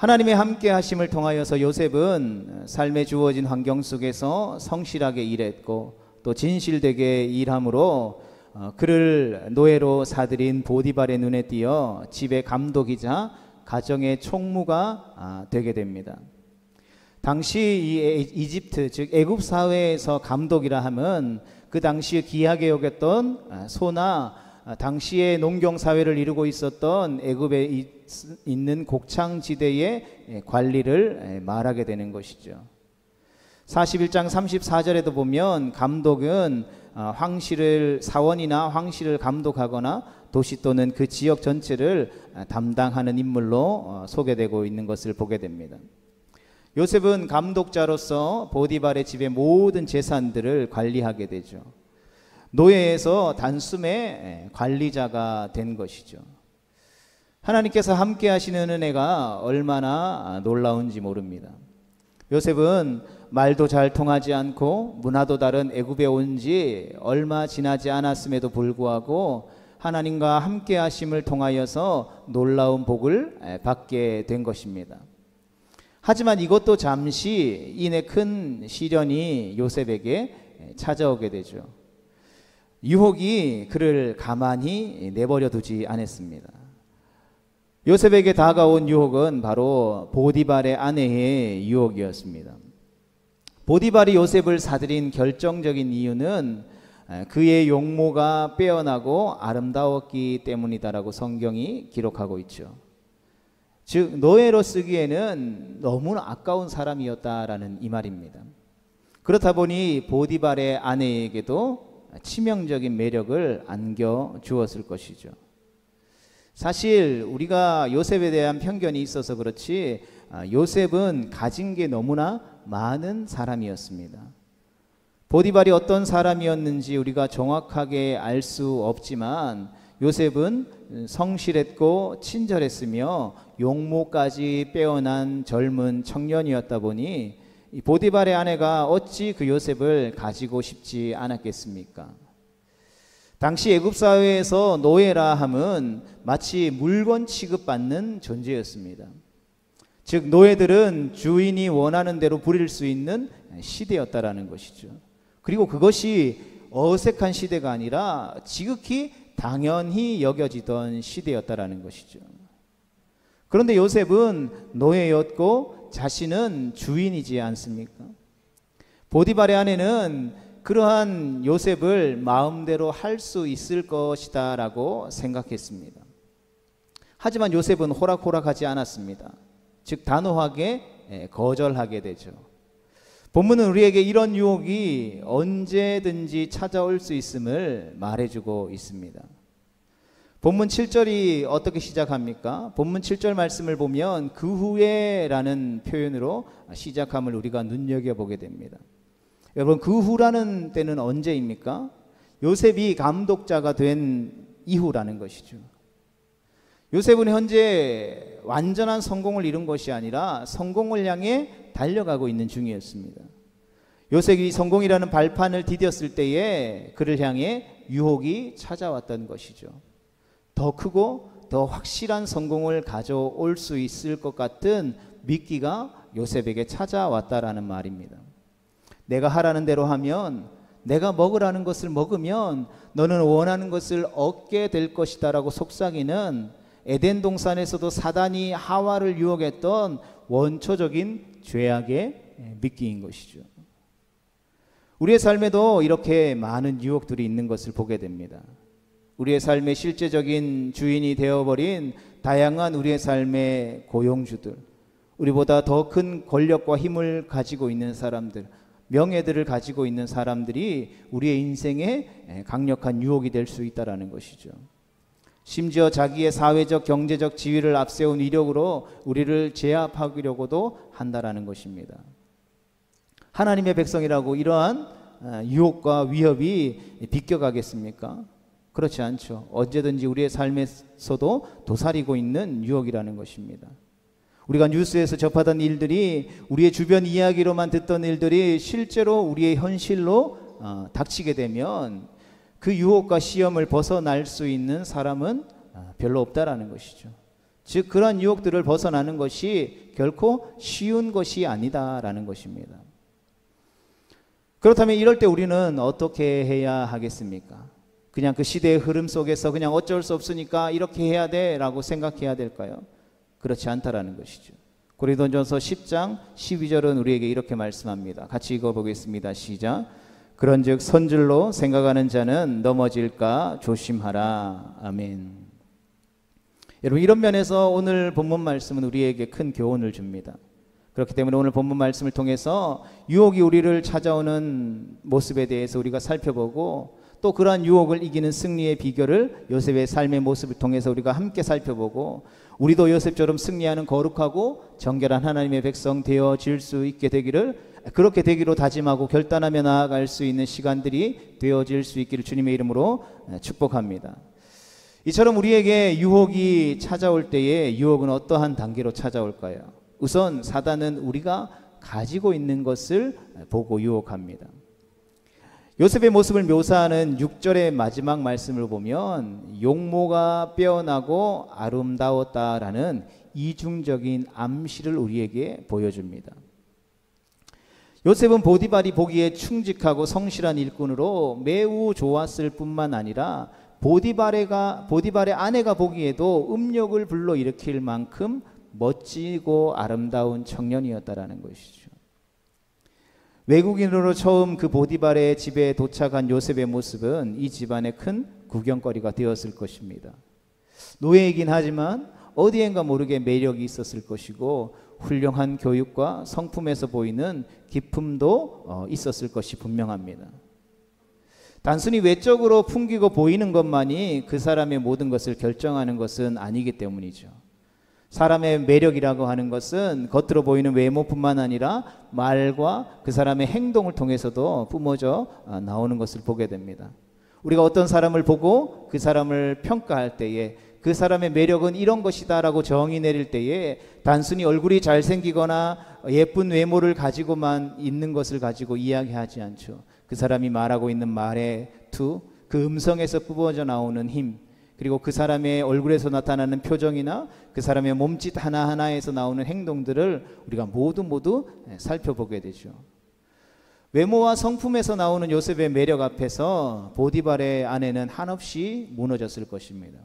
하나님의 함께 하심을 통하여서 요셉은 삶에 주어진 환경 속에서 성실하게 일했고 또 진실되게 일함으로 그를 노예로 사들인 보디발의 눈에 띄어 집의 감독이자 가정의 총무가 되게 됩니다. 당시 이 이집트 즉 애굽 사회에서 감독이라 함은 그 당시에 귀하게 여겼던 소나 당시에 농경 사회를 이루고 있었던 애굽에 있는 곡창지대의 관리를 말하게 되는 것이죠. 41장 34절에도 보면 감독은 황실을 사원이나 황실을 감독하거나 도시 또는 그 지역 전체를 담당하는 인물로 소개되고 있는 것을 보게 됩니다. 요셉은 감독자로서 보디발의 집의 모든 재산들을 관리하게 되죠. 노예에서 단숨에 관리자가 된 것이죠. 하나님께서 함께 하시는 은혜가 얼마나 놀라운지 모릅니다. 요셉은 말도 잘 통하지 않고 문화도 다른 애굽에 온 지 얼마 지나지 않았음에도 불구하고 하나님과 함께 하심을 통하여서 놀라운 복을 받게 된 것입니다. 하지만 이것도 잠시 이내 큰 시련이 요셉에게 찾아오게 되죠. 유혹이 그를 가만히 내버려 두지 않았습니다. 요셉에게 다가온 유혹은 바로 보디발의 아내의 유혹이었습니다. 보디발이 요셉을 사들인 결정적인 이유는 그의 용모가 빼어나고 아름다웠기 때문이다라고 성경이 기록하고 있죠. 즉 노예로 쓰기에는 너무나 아까운 사람이었다라는 이 말입니다. 그렇다 보니 보디발의 아내에게도 치명적인 매력을 안겨 주었을 것이죠. 사실 우리가 요셉에 대한 편견이 있어서 그렇지 요셉은 가진 게 너무나 많은 사람이었습니다. 보디발이 어떤 사람이었는지 우리가 정확하게 알 수 없지만 요셉은 성실했고 친절했으며 용모까지 빼어난 젊은 청년이었다 보니 이 보디발의 아내가 어찌 그 요셉을 가지고 싶지 않았겠습니까? 당시 애굽 사회에서 노예라 함은 마치 물건 취급받는 존재였습니다. 즉 노예들은 주인이 원하는 대로 부릴 수 있는 시대였다라는 것이죠. 그리고 그것이 어색한 시대가 아니라 지극히 당연히 여겨지던 시대였다라는 것이죠. 그런데 요셉은 노예였고 자신은 주인이지 않습니까? 보디발의 아내는 그러한 요셉을 마음대로 할 수 있을 것이다 라고 생각했습니다. 하지만 요셉은 호락호락하지 않았습니다. 즉 단호하게 거절하게 되죠. 본문은 우리에게 이런 유혹이 언제든지 찾아올 수 있음을 말해주고 있습니다. 본문 7절이 어떻게 시작합니까? 본문 7절 말씀을 보면 그 후에 라는 표현으로 시작함을 우리가 눈여겨보게 됩니다. 여러분 그 후라는 때는 언제입니까? 요셉이 감독자가 된 이후라는 것이죠. 요셉은 현재 완전한 성공을 이룬 것이 아니라 성공을 향해 달려가고 있는 중이었습니다. 요셉이 성공이라는 발판을 디뎠을 때에 그를 향해 유혹이 찾아왔던 것이죠. 더 크고 더 확실한 성공을 가져올 수 있을 것 같은 미끼가 요셉에게 찾아왔다라는 말입니다. 내가 하라는 대로 하면, 내가 먹으라는 것을 먹으면 너는 원하는 것을 얻게 될 것이다 라고 속삭이는 에덴 동산에서도 사단이 하와를 유혹했던 원초적인 죄악의 미끼인 것이죠. 우리의 삶에도 이렇게 많은 유혹들이 있는 것을 보게 됩니다. 우리의 삶의 실제적인 주인이 되어버린 다양한 우리의 삶의 고용주들, 우리보다 더 큰 권력과 힘을 가지고 있는 사람들, 명예들을 가지고 있는 사람들이 우리의 인생에 강력한 유혹이 될 수 있다는 것이죠. 심지어 자기의 사회적 경제적 지위를 앞세운 이력으로 우리를 제압하려고도 한다라는 것입니다. 하나님의 백성이라고 이러한 유혹과 위협이 비껴가겠습니까? 그렇지 않죠. 언제든지 우리의 삶에서도 도사리고 있는 유혹이라는 것입니다. 우리가 뉴스에서 접하던 일들이, 우리의 주변 이야기로만 듣던 일들이 실제로 우리의 현실로 닥치게 되면 그 유혹과 시험을 벗어날 수 있는 사람은 별로 없다라는 것이죠. 즉 그러한 유혹들을 벗어나는 것이 결코 쉬운 것이 아니다라는 것입니다. 그렇다면 이럴 때 우리는 어떻게 해야 하겠습니까? 그냥 그 시대의 흐름 속에서 그냥 어쩔 수 없으니까 이렇게 해야 돼라고 생각해야 될까요? 그렇지 않다라는 것이죠. 고린도전서 10장 12절은 우리에게 이렇게 말씀합니다. 같이 읽어보겠습니다. 시작. 그런즉 선줄로 생각하는 자는 넘어질까 조심하라. 아멘. 여러분, 이런 면에서 오늘 본문 말씀은 우리에게 큰 교훈을 줍니다. 그렇기 때문에 오늘 본문 말씀을 통해서 유혹이 우리를 찾아오는 모습에 대해서 우리가 살펴보고, 또 그러한 유혹을 이기는 승리의 비결을 요셉의 삶의 모습을 통해서 우리가 함께 살펴보고, 우리도 요셉처럼 승리하는 거룩하고 정결한 하나님의 백성 되어질 수 있게 되기를, 그렇게 되기로 다짐하고 결단하며 나아갈 수 있는 시간들이 되어질 수 있기를 주님의 이름으로 축복합니다. 이처럼 우리에게 유혹이 찾아올 때에 유혹은 어떠한 단계로 찾아올까요? 우선 사단은 우리가 가지고 있는 것을 보고 유혹합니다. 요셉의 모습을 묘사하는 6절의 마지막 말씀을 보면 용모가 빼어나고 아름다웠다라는 이중적인 암시를 우리에게 보여줍니다. 요셉은 보디발이 보기에 충직하고 성실한 일꾼으로 매우 좋았을 뿐만 아니라 보디발의 아내가 보기에도 음욕을 불러일으킬 만큼 멋지고 아름다운 청년이었다라는 것이죠. 외국인으로 처음 그 보디발의 집에 도착한 요셉의 모습은 이 집안의 큰 구경거리가 되었을 것입니다. 노예이긴 하지만 어디엔가 모르게 매력이 있었을 것이고, 훌륭한 교육과 성품에서 보이는 기품도 있었을 것이 분명합니다. 단순히 외적으로 풍기고 보이는 것만이 그 사람의 모든 것을 결정하는 것은 아니기 때문이죠. 사람의 매력이라고 하는 것은 겉으로 보이는 외모뿐만 아니라 말과 그 사람의 행동을 통해서도 뿜어져 나오는 것을 보게 됩니다. 우리가 어떤 사람을 보고 그 사람을 평가할 때에 그 사람의 매력은 이런 것이다 라고 정의 내릴 때에 단순히 얼굴이 잘생기거나 예쁜 외모를 가지고만 있는 것을 가지고 이야기하지 않죠. 그 사람이 말하고 있는 말의 투, 그 음성에서 뿜어져 나오는 힘, 그리고 그 사람의 얼굴에서 나타나는 표정이나 그 사람의 몸짓 하나하나에서 나오는 행동들을 우리가 모두 살펴보게 되죠. 외모와 성품에서 나오는 요셉의 매력 앞에서 보디발의 아내는 한없이 무너졌을 것입니다.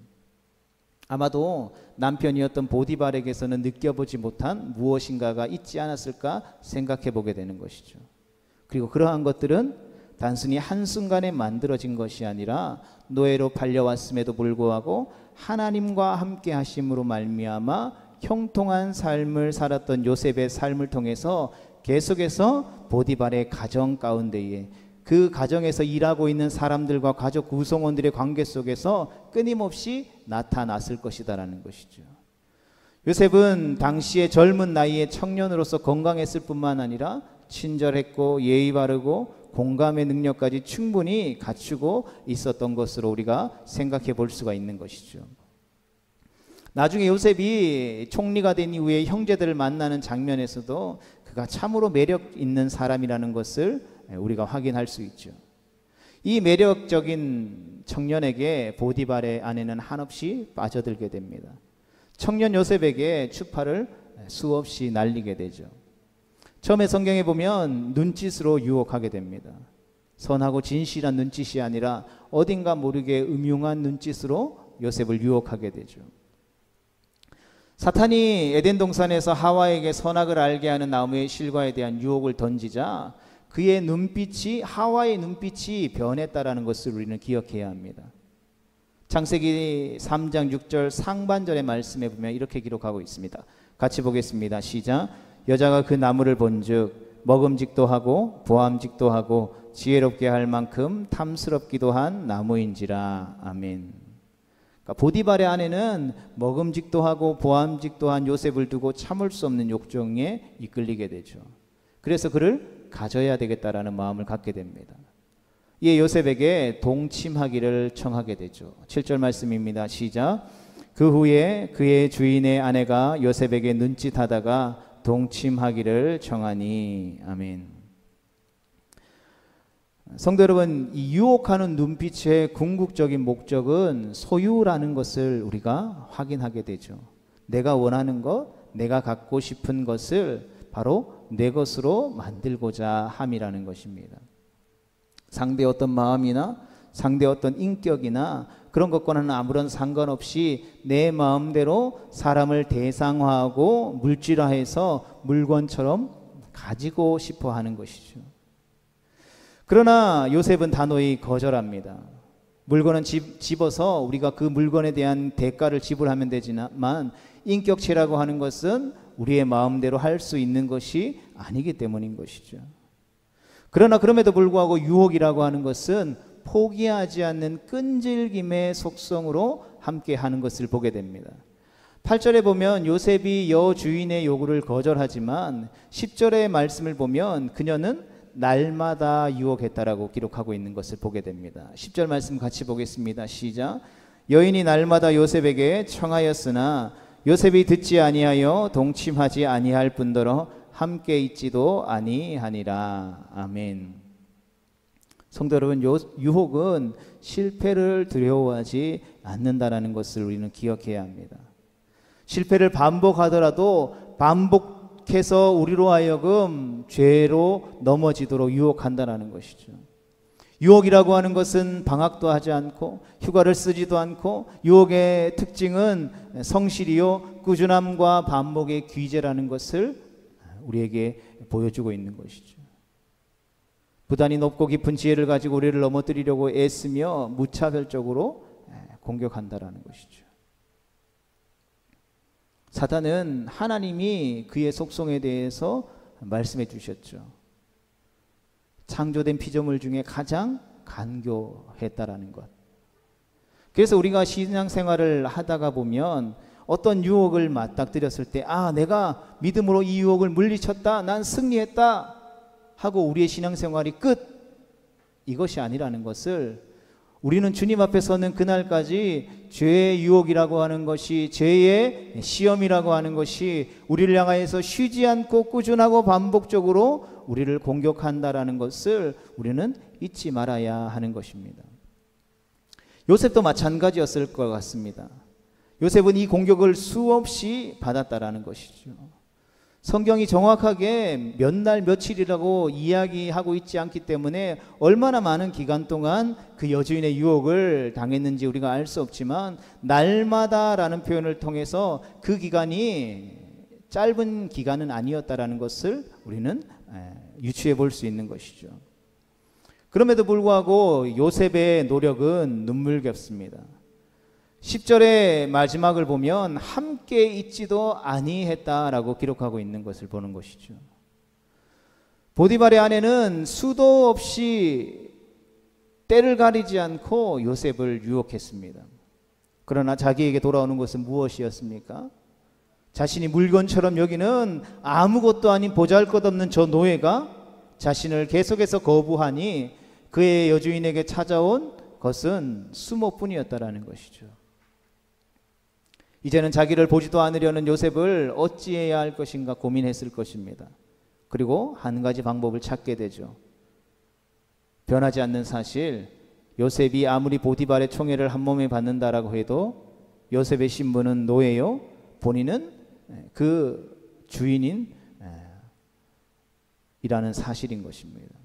아마도 남편이었던 보디발에게서는 느껴보지 못한 무엇인가가 있지 않았을까 생각해 보게 되는 것이죠. 그리고 그러한 것들은 단순히 한순간에 만들어진 것이 아니라 노예로 팔려왔음에도 불구하고 하나님과 함께 하심으로 말미암아 형통한 삶을 살았던 요셉의 삶을 통해서 계속해서 보디발의 가정 가운데에, 그 가정에서 일하고 있는 사람들과 가족 구성원들의 관계 속에서 끊임없이 나타났을 것이다라는 것이죠. 요셉은 당시의 젊은 나이에 청년으로서 건강했을 뿐만 아니라 친절했고 예의 바르고 공감의 능력까지 충분히 갖추고 있었던 것으로 우리가 생각해 볼 수가 있는 것이죠. 나중에 요셉이 총리가 된 이후에 형제들을 만나는 장면에서도 그가 참으로 매력 있는 사람이라는 것을 우리가 확인할 수 있죠. 이 매력적인 청년에게 보디발의 아내는 한없이 빠져들게 됩니다. 청년 요셉에게 추파를 수없이 날리게 되죠. 처음에 성경에 보면 눈짓으로 유혹하게 됩니다. 선하고 진실한 눈짓이 아니라 어딘가 모르게 음흉한 눈짓으로 요셉을 유혹하게 되죠. 사탄이 에덴 동산에서 하와에게 선악을 알게 하는 나무의 실과에 대한 유혹을 던지자 그의 눈빛이, 하와의 눈빛이 변했다라는 것을 우리는 기억해야 합니다. 창세기 3장 6절 상반절의 말씀에 보면 이렇게 기록하고 있습니다. 같이 보겠습니다. 시작. 여자가 그 나무를 본즉 먹음직도 하고 보암직도 하고 지혜롭게 할 만큼 탐스럽기도 한 나무인지라. 아멘. 그러니까 보디발의 아내는 먹음직도 하고 보암직도 한 요셉을 두고 참을 수 없는 욕정에 이끌리게 되죠. 그래서 그를 가져야 되겠다라는 마음을 갖게 됩니다. 이에 요셉에게 동침하기를 청하게 되죠. 7절 말씀입니다. 시작. 그 후에 그의 주인의 아내가 요셉에게 눈짓하다가 동침하기를 청하니. 아멘. 성도 여러분, 이 유혹하는 눈빛의 궁극적인 목적은 소유라는 것을 우리가 확인하게 되죠. 내가 원하는 것, 내가 갖고 싶은 것을 바로 내 것으로 만들고자 함이라는 것입니다. 상대의 어떤 마음이나 상대의 어떤 인격이나 그런 것과는 아무런 상관없이 내 마음대로 사람을 대상화하고 물질화해서 물건처럼 가지고 싶어 하는 것이죠. 그러나 요셉은 단호히 거절합니다. 물건은 집어서 우리가 그 물건에 대한 대가를 지불하면 되지만 인격체라고 하는 것은 우리의 마음대로 할 수 있는 것이 아니기 때문인 것이죠. 그러나 그럼에도 불구하고 유혹이라고 하는 것은 포기하지 않는 끈질김의 속성으로 함께 하는 것을 보게 됩니다. 8절에 보면 요셉이 여주인의 요구를 거절하지만 10절의 말씀을 보면 그녀는 날마다 유혹했다라고 기록하고 있는 것을 보게 됩니다. 10절 말씀 같이 보겠습니다. 시작. 여인이 날마다 요셉에게 청하였으나 요셉이 듣지 아니하여 동침하지 아니할 뿐더러 함께 있지도 아니하니라. 아멘. 성도 여러분, 유혹은 실패를 두려워하지 않는다라는 것을 우리는 기억해야 합니다. 실패를 반복하더라도 반복해서 우리로 하여금 죄로 넘어지도록 유혹한다는 것이죠. 유혹이라고 하는 것은 방학도 하지 않고 휴가를 쓰지도 않고 유혹의 특징은 성실이요 꾸준함과 반복의 귀재라는 것을 우리에게 보여주고 있는 것이죠. 부단히 높고 깊은 지혜를 가지고 우리를 넘어뜨리려고 애쓰며 무차별적으로 공격한다라는 것이죠. 사탄은 하나님이 그의 속성에 대해서 말씀해 주셨죠. 창조된 피조물 중에 가장 간교했다라는 것. 그래서 우리가 신앙생활을 하다가 보면 어떤 유혹을 맞닥뜨렸을 때 내가 믿음으로 이 유혹을 물리쳤다, 난 승리했다 하고 우리의 신앙생활이 끝, 이것이 아니라는 것을 우리는 주님 앞에 서는 그날까지 죄의 유혹이라고 하는 것이, 죄의 시험이라고 하는 것이 우리를 향하여서 쉬지 않고 꾸준하고 반복적으로 우리를 공격한다라는 것을 우리는 잊지 말아야 하는 것입니다. 요셉도 마찬가지였을 것 같습니다. 요셉은 이 공격을 수없이 받았다라는 것이죠. 성경이 정확하게 몇 날 며칠이라고 이야기하고 있지 않기 때문에 얼마나 많은 기간 동안 그 여주인의 유혹을 당했는지 우리가 알 수 없지만 날마다라는 표현을 통해서 그 기간이 짧은 기간은 아니었다라는 것을 우리는 유추해 볼 수 있는 것이죠. 그럼에도 불구하고 요셉의 노력은 눈물겹습니다. 10절의 마지막을 보면 함께 있지도 아니했다라고 기록하고 있는 것을 보는 것이죠. 보디발의 아내는 수도 없이 때를 가리지 않고 요셉을 유혹했습니다. 그러나 자기에게 돌아오는 것은 무엇이었습니까? 자신이 물건처럼 여기는 아무것도 아닌 보잘것없는 저 노예가 자신을 계속해서 거부하니 그의 여주인에게 찾아온 것은 수모뿐이었다라는 것이죠. 이제는 자기를 보지도 않으려는 요셉을 어찌해야 할 것인가 고민했을 것입니다. 그리고 한 가지 방법을 찾게 되죠. 변하지 않는 사실, 요셉이 아무리 보디발의 총애를 한 몸에 받는다라고 해도 요셉의 신분은 노예요, 본인은 그 주인인 이라는 사실인 것입니다.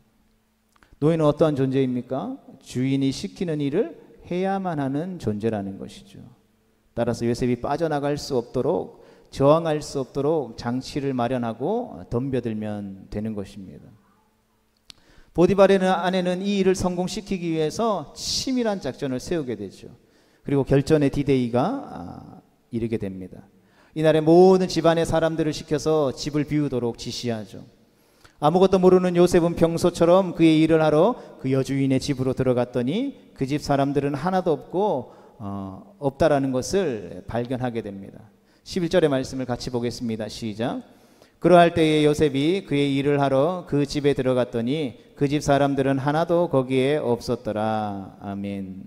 노예는 어떠한 존재입니까? 주인이 시키는 일을 해야만 하는 존재라는 것이죠. 따라서 요셉이 빠져나갈 수 없도록, 저항할 수 없도록 장치를 마련하고 덤벼들면 되는 것입니다. 보디발의 아내는 이 일을 성공시키기 위해서 치밀한 작전을 세우게 되죠. 그리고 결전의 디데이가 이르게 됩니다. 이날에 모든 집안의 사람들을 시켜서 집을 비우도록 지시하죠. 아무것도 모르는 요셉은 평소처럼 그의 일을 하러 그 여주인의 집으로 들어갔더니 그 집 사람들은 하나도 없다라는 것을 발견하게 됩니다. 11절의 말씀을 같이 보겠습니다. 시작. 그러할 때에 요셉이 그의 일을 하러 그 집에 들어갔더니 그 집 사람들은 하나도 거기에 없었더라. 아멘.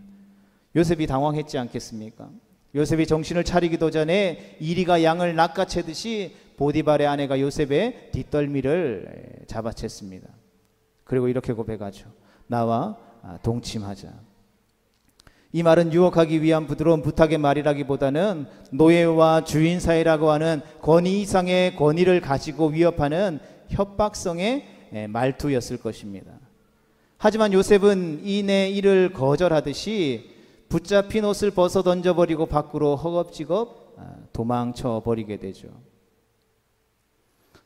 요셉이 당황했지 않겠습니까? 요셉이 정신을 차리기도 전에 이리가 양을 낚아채듯이 보디발의 아내가 요셉의 뒷덜미를 잡아챘습니다. 그리고 이렇게 고백하죠. 나와 동침하자. 이 말은 유혹하기 위한 부드러운 부탁의 말이라기보다는 노예와 주인 사이라고 하는 권위 이상의 권위를 가지고 위협하는 협박성의 말투였을 것입니다. 하지만 요셉은 이내 이를 거절하듯이 붙잡힌 옷을 벗어 던져버리고 밖으로 허겁지겁 도망쳐 버리게 되죠.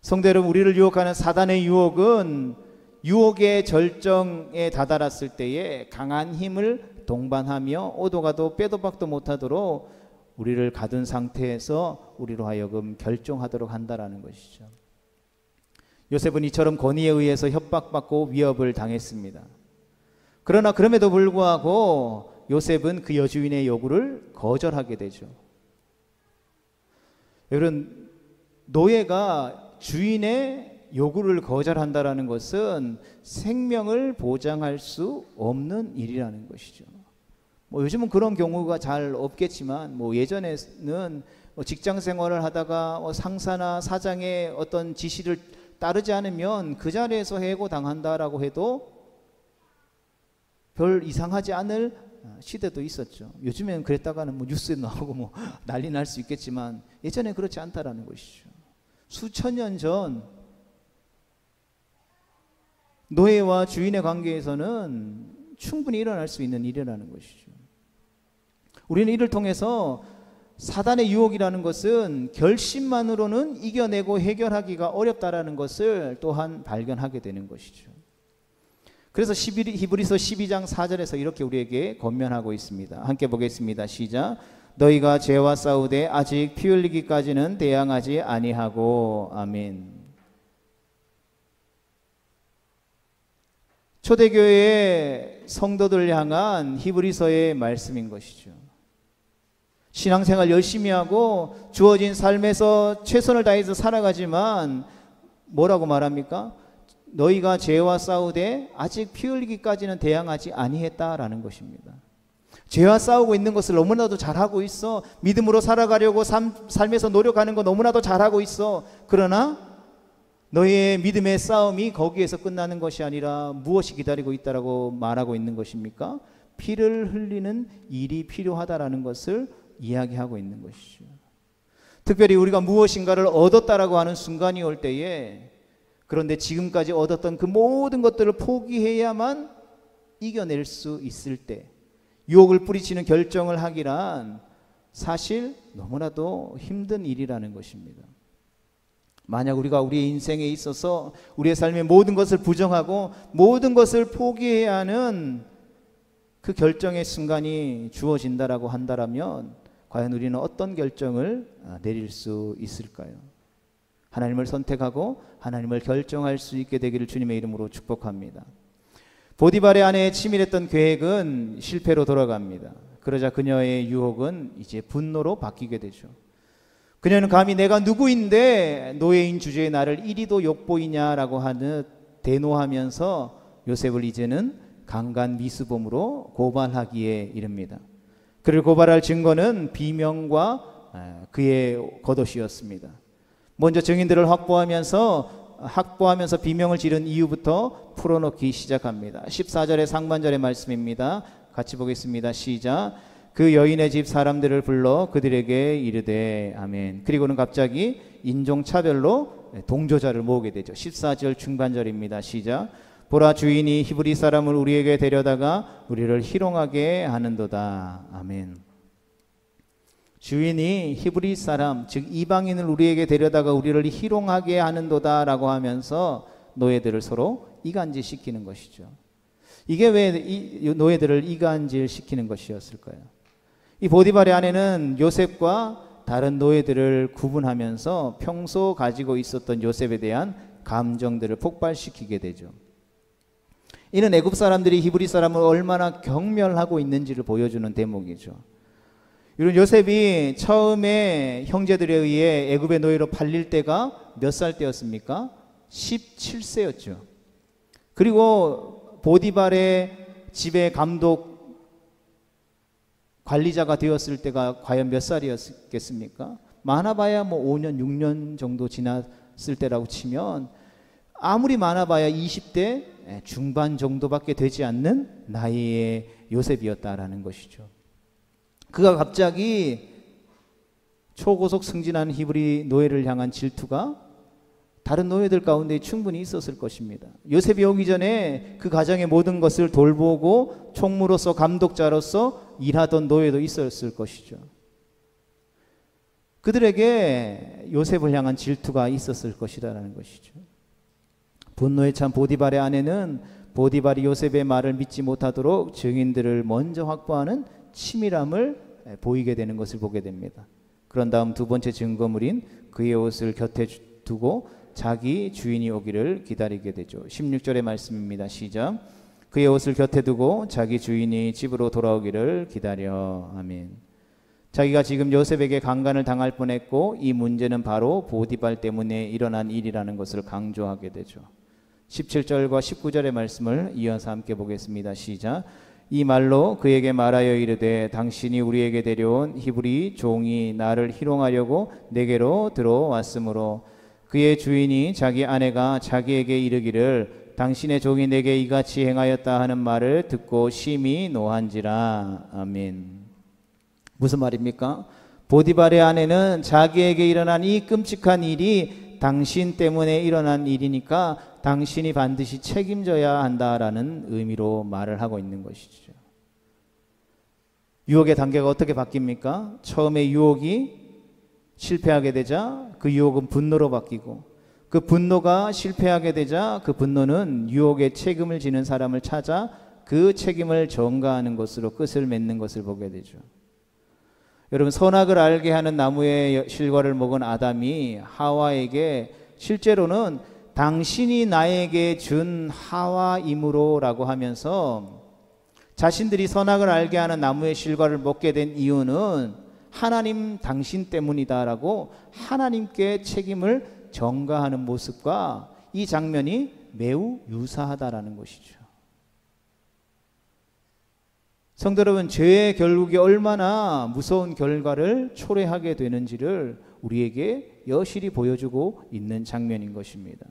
성도 여러분, 우리를 유혹하는 사단의 유혹은 유혹의 절정에 다다랐을 때에 강한 힘을 동반하며 오도 가도 빼도 박도 못하도록 우리를 가둔 상태에서 우리로 하여금 결정하도록 한다라는 것이죠. 요셉은 이처럼 권위에 의해서 협박받고 위협을 당했습니다. 그러나 그럼에도 불구하고 요셉은 그 여주인의 요구를 거절하게 되죠. 여러분, 노예가 주인의 요구를 거절한다라는 것은 생명을 보장할 수 없는 일이라는 것이죠. 요즘은 그런 경우가 잘 없겠지만 예전에는 직장 생활을 하다가 상사나 사장의 어떤 지시를 따르지 않으면 그 자리에서 해고당한다라고 해도 별 이상하지 않을 시대도 있었죠. 요즘에는 그랬다가는 뉴스에 나오고 난리 날 수 있겠지만 예전에 그렇지 않다라는 것이죠. 수천 년 전 노예와 주인의 관계에서는 충분히 일어날 수 있는 일이라는 것이죠. 우리는 이를 통해서 사단의 유혹이라는 것은 결심만으로는 이겨내고 해결하기가 어렵다라는 것을 또한 발견하게 되는 것이죠. 그래서 히브리서 12장 4절에서 이렇게 우리에게 권면하고 있습니다. 함께 보겠습니다. 시작. 너희가 죄와 싸우되 아직 피 흘리기까지는 대항하지 아니하고. 아멘. 초대교회의 성도들 향한 히브리서의 말씀인 것이죠. 신앙생활 열심히 하고 주어진 삶에서 최선을 다해서 살아가지만 뭐라고 말합니까? 너희가 죄와 싸우되 아직 피 흘리기까지는 대항하지 아니했다라는 것입니다. 죄와 싸우고 있는 것을 너무나도 잘하고 있어. 믿음으로 살아가려고 삶에서 노력하는 거 너무나도 잘하고 있어. 그러나 너희의 믿음의 싸움이 거기에서 끝나는 것이 아니라 무엇이 기다리고 있다라고 말하고 있는 것입니까? 피를 흘리는 일이 필요하다라는 것을 이야기하고 있는 것이죠. 특별히 우리가 무엇인가를 얻었다라고 하는 순간이 올 때에, 그런데 지금까지 얻었던 그 모든 것들을 포기해야만 이겨낼 수 있을 때 유혹을 뿌리치는 결정을 하기란 사실 너무나도 힘든 일이라는 것입니다. 만약 우리가 우리의 인생에 있어서 우리의 삶의 모든 것을 부정하고 모든 것을 포기해야 하는 그 결정의 순간이 주어진다라고 한다면 과연 우리는 어떤 결정을 내릴 수 있을까요? 하나님을 선택하고 하나님을 결정할 수 있게 되기를 주님의 이름으로 축복합니다. 보디발의 아내의 치밀했던 계획은 실패로 돌아갑니다. 그러자 그녀의 유혹은 이제 분노로 바뀌게 되죠. 그녀는 감히 내가 누구인데 노예인 주제에 나를 이리도 욕보이냐라고 하듯 대노하면서 요셉을 이제는 강간 미수범으로 고발하기에 이릅니다. 그를 고발할 증거는 비명과 그의 겉옷이었습니다. 먼저 증인들을 확보하면서 비명을 지른 이유부터 풀어놓기 시작합니다. 14절의 상반절의 말씀입니다. 같이 보겠습니다. 시작. 그 여인의 집 사람들을 불러 그들에게 이르되. 아멘. 그리고는 갑자기 인종차별로 동조자를 모으게 되죠. 14절 중반절입니다. 시작. 보라, 주인이 히브리 사람을 우리에게 데려다가 우리를 희롱하게 하는도다. 아멘. 주인이 히브리 사람, 즉 이방인을 우리에게 데려다가 우리를 희롱하게 하는도다 라고 하면서 노예들을 서로 이간질시키는 것이죠. 이게 왜 이 노예들을 이간질시키는 것이었을까요? 이 보디발의 아내는 요셉과 다른 노예들을 구분하면서 평소 가지고 있었던 요셉에 대한 감정들을 폭발시키게 되죠. 이는 애굽 사람들이 히브리 사람을 얼마나 경멸하고 있는지를 보여주는 대목이죠. 이런 요셉이 처음에 형제들에 의해 애굽의 노예로 팔릴 때가 몇 살 때였습니까? 17세였죠. 그리고 보디발의 집의 감독 관리자가 되었을 때가 과연 몇 살이었겠습니까? 많아봐야 5년, 6년 정도 지났을 때라고 치면 아무리 많아봐야 20대 중반 정도밖에 되지 않는 나이의 요셉이었다라는 것이죠. 그가 갑자기 초고속 승진하는 히브리 노예를 향한 질투가 다른 노예들 가운데 충분히 있었을 것입니다. 요셉이 오기 전에 그 가정의 모든 것을 돌보고 총무로서 감독자로서 일하던 노예도 있었을 것이죠. 그들에게 요셉을 향한 질투가 있었을 것이라는 것이죠. 분노에 찬 보디발의 아내는 보디발이 요셉의 말을 믿지 못하도록 증인들을 먼저 확보하는 치밀함을 보이게 되는 것을 보게 됩니다. 그런 다음 두 번째 증거물인 그의 옷을 곁에 두고 자기 주인이 오기를 기다리게 되죠. 16절의 말씀입니다. 시작. 그의 옷을 곁에 두고 자기 주인이 집으로 돌아오기를 기다려. 아멘. 자기가 지금 요셉에게 강간을 당할 뻔했고 이 문제는 바로 보디발 때문에 일어난 일이라는 것을 강조하게 되죠. 17절과 19절의 말씀을 이어서 함께 보겠습니다. 시작. 이 말로 그에게 말하여 이르되 당신이 우리에게 데려온 히브리 종이 나를 희롱하려고 내게로 들어왔으므로 그의 주인이 자기 아내가 자기에게 이르기를 당신의 종이 내게 이같이 행하였다 하는 말을 듣고 심히 노한지라. 아멘. 무슨 말입니까? 보디발의 아내는 자기에게 일어난 이 끔찍한 일이 당신 때문에 일어난 일이니까 당신이 반드시 책임져야 한다라는 의미로 말을 하고 있는 것이죠. 유혹의 단계가 어떻게 바뀝니까? 처음에 유혹이 실패하게 되자 그 유혹은 분노로 바뀌고 그 분노가 실패하게 되자 그 분노는 유혹의 책임을 지는 사람을 찾아 그 책임을 전가하는 것으로 끝을 맺는 것을 보게 되죠. 여러분, 선악을 알게 하는 나무의 실과를 먹은 아담이 하와에게 실제로는 당신이 나에게 준 하와이므로 라고 하면서 자신들이 선악을 알게 하는 나무의 실과를 먹게 된 이유는 하나님 당신 때문이다라고 하나님께 책임을 전가하는 모습과 이 장면이 매우 유사하다라는 것이죠. 성도 여러분, 죄의 결국이 얼마나 무서운 결과를 초래하게 되는지를 우리에게 여실히 보여주고 있는 장면인 것입니다.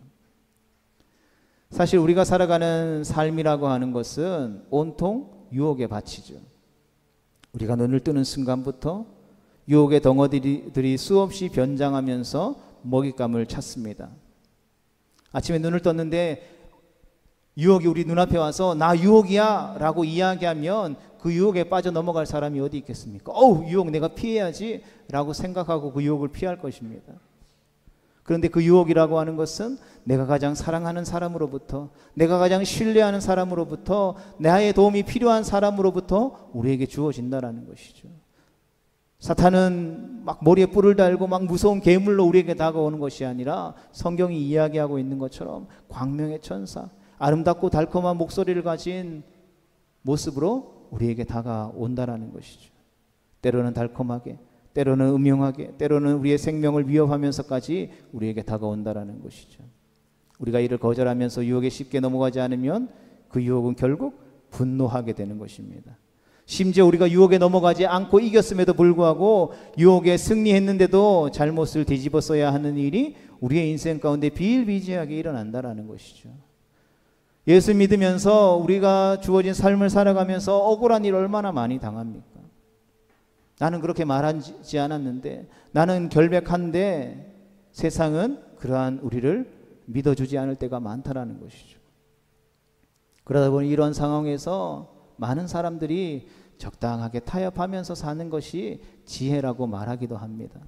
사실 우리가 살아가는 삶이라고 하는 것은 온통 유혹의 밭이죠. 우리가 눈을 뜨는 순간부터 유혹의 덩어리들이 수없이 변장하면서 먹잇감을 찾습니다. 아침에 눈을 떴는데 유혹이 우리 눈앞에 와서 나 유혹이야 라고 이야기하면 그 유혹에 빠져 넘어갈 사람이 어디 있겠습니까? 유혹 내가 피해야지 라고 생각하고 그 유혹을 피할 것입니다. 그런데 그 유혹이라고 하는 것은 내가 가장 사랑하는 사람으로부터, 내가 가장 신뢰하는 사람으로부터, 나의 도움이 필요한 사람으로부터 우리에게 주어진다라는 것이죠. 사탄은 막 머리에 뿔을 달고 막 무서운 괴물로 우리에게 다가오는 것이 아니라 성경이 이야기하고 있는 것처럼 광명의 천사, 아름답고 달콤한 목소리를 가진 모습으로 우리에게 다가온다라는 것이죠. 때로는 달콤하게, 때로는 음흉하게, 때로는 우리의 생명을 위협하면서까지 우리에게 다가온다라는 것이죠. 우리가 이를 거절하면서 유혹에 쉽게 넘어가지 않으면 그 유혹은 결국 분노하게 되는 것입니다. 심지어 우리가 유혹에 넘어가지 않고 이겼음에도 불구하고 유혹에 승리했는데도 잘못을 뒤집어 써야 하는 일이 우리의 인생 가운데 비일비재하게 일어난다라는 것이죠. 예수 믿으면서 우리가 주어진 삶을 살아가면서 억울한 일 얼마나 많이 당합니까? 나는 그렇게 말하지 않았는데, 나는 결백한데 세상은 그러한 우리를 믿어주지 않을 때가 많다라는 것이죠. 그러다 보니 이런 상황에서 많은 사람들이 적당하게 타협하면서 사는 것이 지혜라고 말하기도 합니다.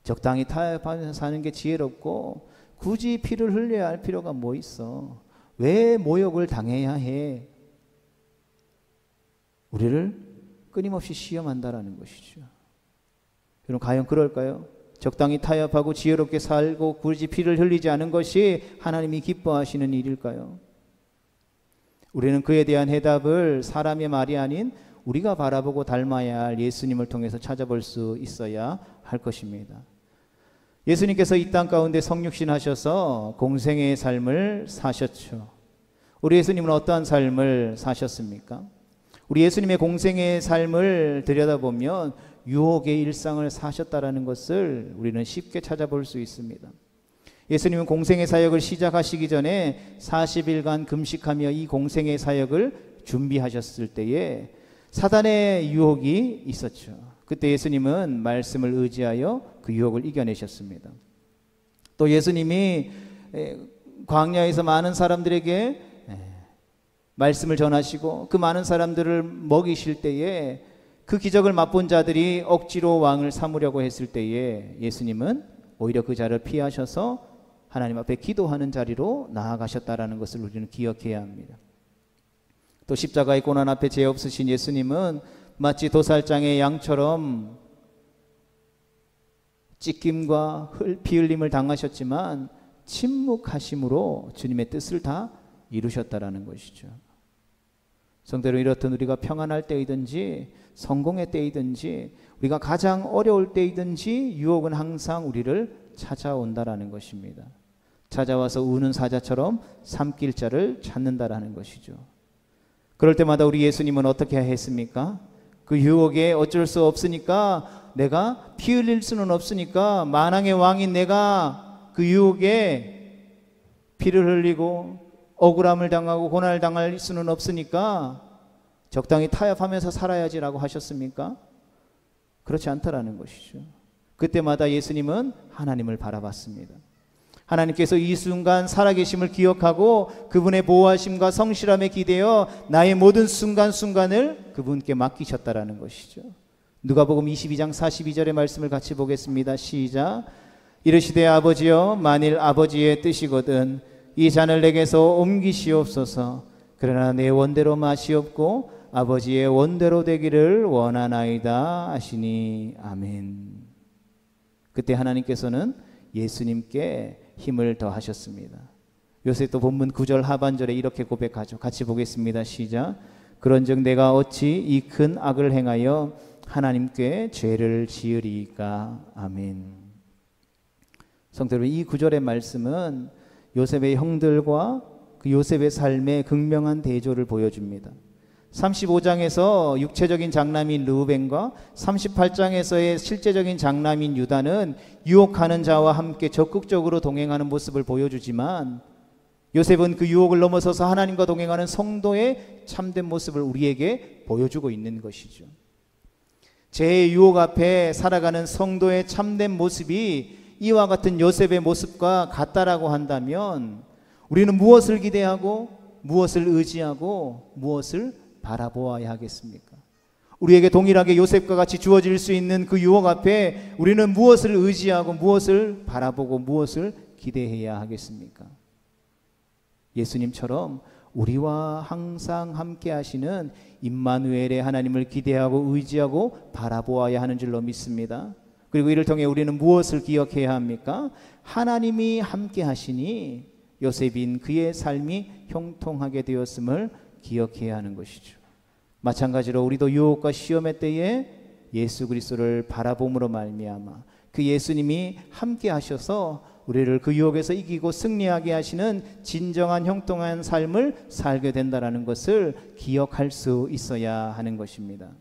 적당히 타협하면서 사는 게 지혜롭고 굳이 피를 흘려야 할 필요가 뭐 있어? 왜 모욕을 당해야 해? 우리를 끊임없이 시험한다라는 것이죠. 여러분, 과연 그럴까요? 적당히 타협하고 지혜롭게 살고 굳이 피를 흘리지 않은 것이 하나님이 기뻐하시는 일일까요? 우리는 그에 대한 해답을 사람의 말이 아닌 우리가 바라보고 닮아야 할 예수님을 통해서 찾아볼 수 있어야 할 것입니다. 예수님께서 이 땅 가운데 성육신 하셔서 공생애의 삶을 사셨죠. 우리 예수님은 어떠한 삶을 사셨습니까? 우리 예수님의 공생애의 삶을 들여다보면 유혹의 일상을 사셨다라는 것을 우리는 쉽게 찾아볼 수 있습니다. 예수님은 공생의 사역을 시작하시기 전에 40일간 금식하며 이 공생의 사역을 준비하셨을 때에 사단의 유혹이 있었죠. 그때 예수님은 말씀을 의지하여 그 유혹을 이겨내셨습니다. 또 예수님이 광야에서 많은 사람들에게 말씀을 전하시고 그 많은 사람들을 먹이실 때에 그 기적을 맛본 자들이 억지로 왕을 삼으려고 했을 때에 예수님은 오히려 그 자를 피하셔서 하나님 앞에 기도하는 자리로 나아가셨다라는 것을 우리는 기억해야 합니다. 또 십자가의 고난 앞에 죄 없으신 예수님은 마치 도살장의 양처럼 찢김과 피 흘림을 당하셨지만 침묵하심으로 주님의 뜻을 다 이루셨다라는 것이죠. 성대로 이렇듯 우리가 평안할 때이든지 성공의 때이든지 우리가 가장 어려울 때이든지 유혹은 항상 우리를 찾아온다라는 것입니다. 찾아와서 우는 사자처럼 삼킬 자를 찾는다라는 것이죠. 그럴 때마다 우리 예수님은 어떻게 했습니까? 그 유혹에 어쩔 수 없으니까, 내가 피 흘릴 수는 없으니까, 만왕의 왕인 내가 그 유혹에 피를 흘리고 억울함을 당하고 고난을 당할 수는 없으니까 적당히 타협하면서 살아야지라고 하셨습니까? 그렇지 않다라는 것이죠. 그때마다 예수님은 하나님을 바라봤습니다. 하나님께서 이 순간 살아계심을 기억하고 그분의 보호하심과 성실함에 기대어 나의 모든 순간순간을 그분께 맡기셨다라는 것이죠. 누가복음 22장 42절의 말씀을 같이 보겠습니다. 시작. 이르시되 아버지여, 만일 아버지의 뜻이거든 이 잔을 내게서 옮기시옵소서. 그러나 내 원대로 마시옵고 아버지의 원대로 되기를 원하나이다 하시니 아멘. 그때 하나님께서는 예수님께 힘을 더하셨습니다. 요셉도 본문 9절 하반절에 이렇게 고백하죠. 같이 보겠습니다. 시작. 그런즉 내가 어찌 이 큰 악을 행하여 하나님께 죄를 지으리이까. 아멘. 성도 여러분, 이 9절의 말씀은 요셉의 형들과 그 요셉의 삶의 극명한 대조를 보여줍니다. 35장에서 육체적인 장남인 르우벤과 38장에서의 실제적인 장남인 유다는 유혹하는 자와 함께 적극적으로 동행하는 모습을 보여주지만, 요셉은 그 유혹을 넘어서서 하나님과 동행하는 성도의 참된 모습을 우리에게 보여주고 있는 것이죠. 죄의 유혹 앞에 살아가는 성도의 참된 모습이 이와 같은 요셉의 모습과 같다라고 한다면, 우리는 무엇을 기대하고 무엇을 의지하고 무엇을 바라보아야 하겠습니까? 우리에게 동일하게 요셉과 같이 주어질 수 있는 그 유혹 앞에 우리는 무엇을 의지하고 무엇을 바라보고 무엇을 기대해야 하겠습니까? 예수님처럼 우리와 항상 함께 하시는 임마누엘의 하나님을 기대하고 의지하고 바라보아야 하는 줄로 믿습니다. 그리고 이를 통해 우리는 무엇을 기억해야 합니까? 하나님이 함께 하시니 요셉인 그의 삶이 형통하게 되었음을 기억해야 하는 것이죠. 마찬가지로 우리도 유혹과 시험의 때에 예수 그리스도를 바라봄으로 말미암아 그 예수님이 함께 하셔서 우리를 그 유혹에서 이기고 승리하게 하시는 진정한 형통한 삶을 살게 된다는 것을 기억할 수 있어야 하는 것입니다.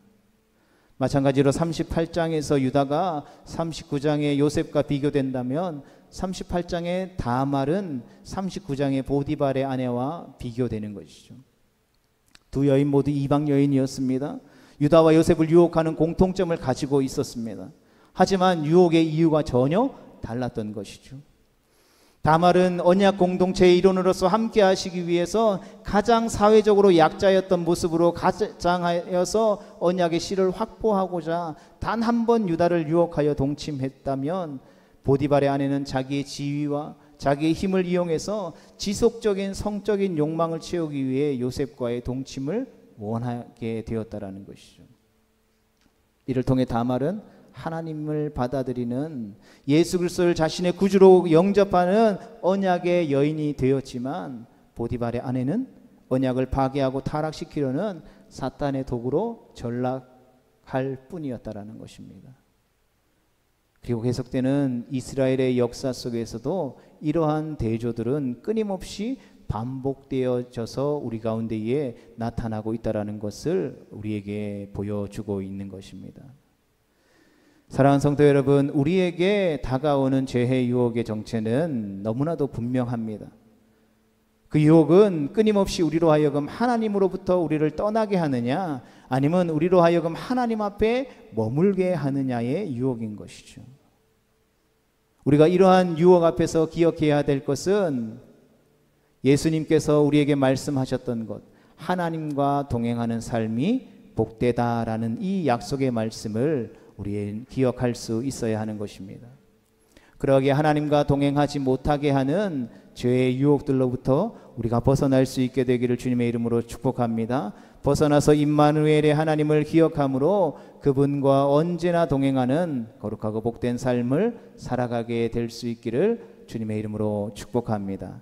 마찬가지로 38장에서 유다가 39장의 요셉과 비교된다면 38장의 다말은 39장의 보디발의 아내와 비교되는 것이죠. 두 여인 모두 이방 여인이었습니다. 유다와 요셉을 유혹하는 공통점을 가지고 있었습니다. 하지만 유혹의 이유가 전혀 달랐던 것이죠. 다말은 언약 공동체의 일원으로서 함께 하시기 위해서 가장 사회적으로 약자였던 모습으로 가장하여서 언약의 실을 확보하고자 단 한 번 유다를 유혹하여 동침했다면, 보디발의 아내는 자기의 지위와 자기의 힘을 이용해서 지속적인 성적인 욕망을 채우기 위해 요셉과의 동침을 원하게 되었다라는 것이죠. 이를 통해 다말은 하나님을 받아들이는 예수 그리스도를 자신의 구주로 영접하는 언약의 여인이 되었지만, 보디발의 아내는 언약을 파괴하고 타락시키려는 사탄의 도구로 전락할 뿐이었다라는 것입니다. 그리고 계속되는 이스라엘의 역사 속에서도 이러한 대조들은 끊임없이 반복되어져서 우리 가운데에 나타나고 있다는 것을 우리에게 보여주고 있는 것입니다. 사랑하는 성도 여러분, 우리에게 다가오는 죄의 유혹의 정체는 너무나도 분명합니다. 그 유혹은 끊임없이 우리로 하여금 하나님으로부터 우리를 떠나게 하느냐, 아니면 우리로 하여금 하나님 앞에 머물게 하느냐의 유혹인 것이죠. 우리가 이러한 유혹 앞에서 기억해야 될 것은 예수님께서 우리에게 말씀하셨던 것, 하나님과 동행하는 삶이 복되다라는 이 약속의 말씀을 우리는 기억할 수 있어야 하는 것입니다. 그러기에 하나님과 동행하지 못하게 하는 죄의 유혹들로부터 우리가 벗어날 수 있게 되기를 주님의 이름으로 축복합니다. 벗어나서 임마누엘의 하나님을 기억함으로 그분과 언제나 동행하는 거룩하고 복된 삶을 살아가게 될 수 있기를 주님의 이름으로 축복합니다.